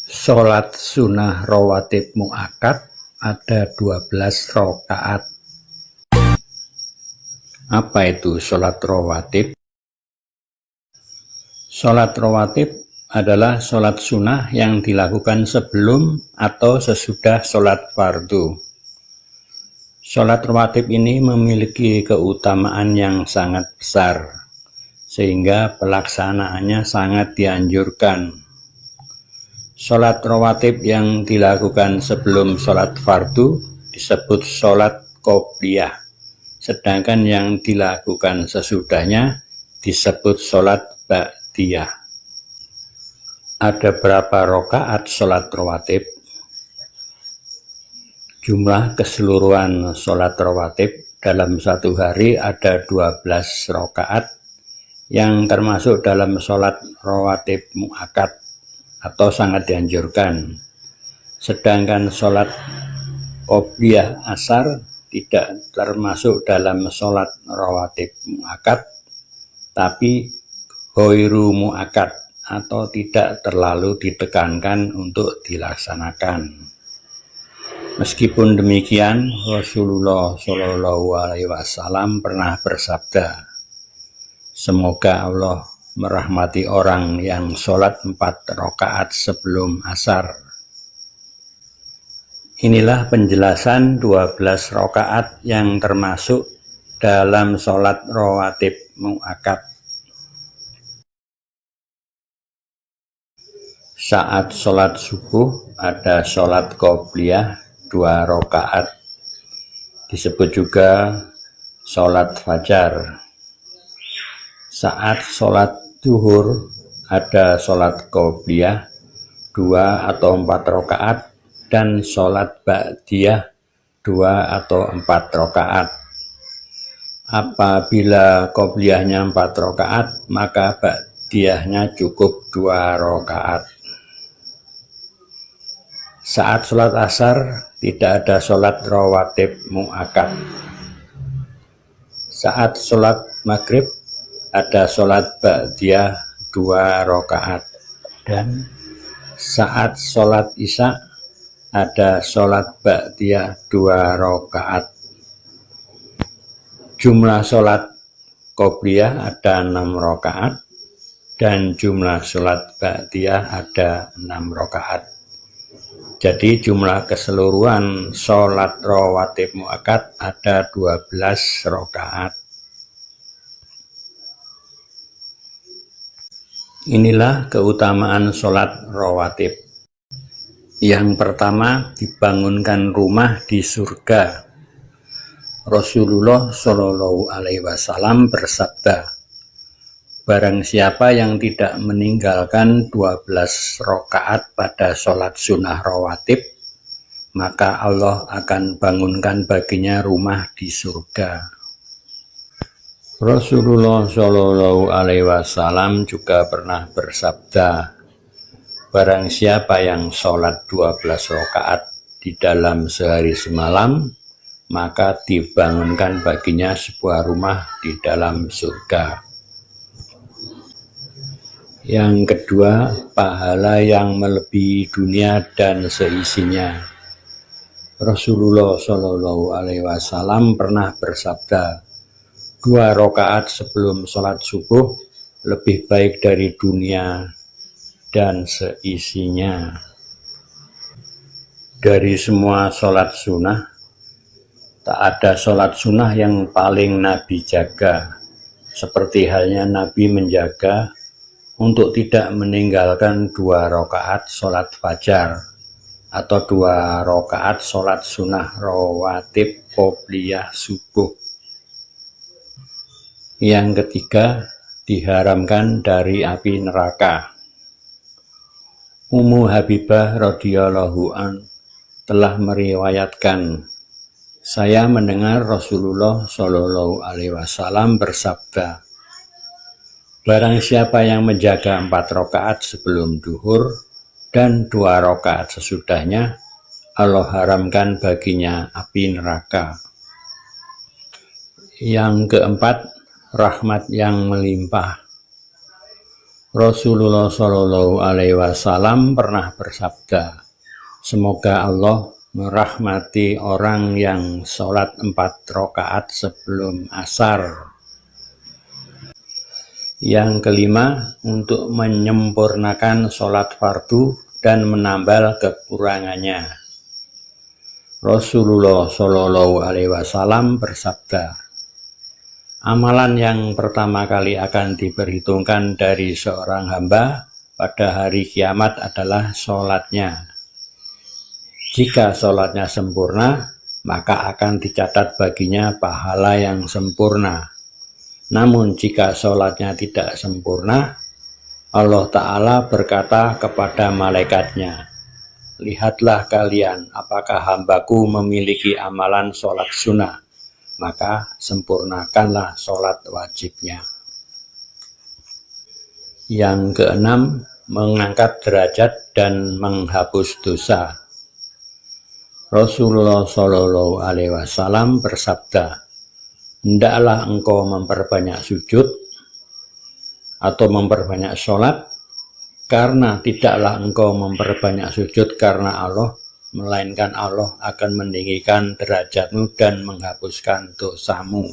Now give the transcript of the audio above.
Sholat sunnah rawatib mu'akkad ada 12 rakaat. Apa itu sholat rawatib? Sholat rawatib adalah sholat sunnah yang dilakukan sebelum atau sesudah sholat fardu. Sholat rawatib ini memiliki keutamaan yang sangat besar, sehingga pelaksanaannya sangat dianjurkan. Sholat rawatib yang dilakukan sebelum sholat fardu disebut sholat qobliyah, sedangkan yang dilakukan sesudahnya disebut sholat ba'diyah. Ada berapa rakaat sholat rawatib? Jumlah keseluruhan sholat rawatib dalam satu hari ada 12 rakaat yang termasuk dalam sholat rawatib mu'akkad atau sangat dianjurkan. Sedangkan sholat qobliyah asar tidak termasuk dalam sholat rawatib mu'akkad, tapi ghairu mu'akkad atau tidak terlalu ditekankan untuk dilaksanakan. Meskipun demikian, Rasulullah Shallallahu Alaihi Wasallam pernah bersabda, semoga Allah merahmati orang yang sholat 4 rakaat sebelum asar. Inilah penjelasan 12 rakaat yang termasuk dalam sholat rawatib mu'akkad. Saat sholat subuh ada sholat qobliyah 2 rakaat, disebut juga sholat fajar. Saat sholat zuhur ada sholat qobliyah 2 atau 4 rakaat dan sholat ba'diyah 2 atau 4 rakaat. Apabila qobliyahnya 4 rakaat, maka ba'diyahnya cukup 2 rakaat. Saat sholat asar tidak ada sholat rawatib mu'akkad. Saat sholat maghrib ada sholat ba'diyah 2 rakaat, dan saat sholat isya ada sholat ba'diyah 2 rakaat. Jumlah sholat qobliyah ada 6 rakaat dan jumlah sholat ba'diyah ada 6 rakaat. Jadi jumlah keseluruhan sholat rawatib mu'akkad ada 12 rakaat. Inilah keutamaan sholat rawatib. Yang pertama, dibangunkan rumah di surga. Rasulullah Shallallahu Alaihi Wasallam bersabda, barang siapa yang tidak meninggalkan 12 rakaat pada sholat sunnah rawatib, maka Allah akan bangunkan baginya rumah di surga. Rasulullah Shallallahu Alaihi Wasallam juga pernah bersabda, barang siapa yang sholat 12 rakaat di dalam sehari semalam, maka dibangunkan baginya sebuah rumah di dalam surga. Yang kedua, pahala yang melebihi dunia dan seisinya. Rasulullah Shallallahu Alaihi Wasallam pernah bersabda, 2 rakaat sebelum sholat subuh lebih baik dari dunia dan seisinya. Dari semua sholat sunnah, tak ada sholat sunnah yang paling Nabi jaga, seperti halnya Nabi menjaga untuk tidak meninggalkan 2 rakaat sholat fajar atau 2 rakaat sholat sunnah rawatib qobliyah subuh. Yang ketiga, diharamkan dari api neraka. Ummu Habibah radhiyallahu an telah meriwayatkan, saya mendengar Rasulullah Shallallahu Alaihi Wasallam bersabda, barang siapa yang menjaga 4 rakaat sebelum duhur dan 2 rakaat sesudahnya, Allah haramkan baginya api neraka. Yang keempat, rahmat yang melimpah. Rasulullah Shallallahu Alaihi Wasallam pernah bersabda, semoga Allah merahmati orang yang sholat 4 rakaat sebelum asar. Yang kelima, untuk menyempurnakan sholat fardu dan menambal kekurangannya. Rasulullah Shallallahu Alaihi Wasallam bersabda, amalan yang pertama kali akan diperhitungkan dari seorang hamba pada hari kiamat adalah sholatnya. Jika sholatnya sempurna, maka akan dicatat baginya pahala yang sempurna. Namun jika sholatnya tidak sempurna, Allah Ta'ala berkata kepada malaikatnya, lihatlah kalian apakah hambaku memiliki amalan sholat sunnah, maka sempurnakanlah sholat wajibnya. Yang keenam, mengangkat derajat dan menghapus dosa. Rasulullah Shallallahu Alaihi Wasallam bersabda, hendaklah engkau memperbanyak sujud atau memperbanyak sholat, karena tidaklah engkau memperbanyak sujud karena Allah, melainkan Allah akan meninggikan derajatmu dan menghapuskan dosamu.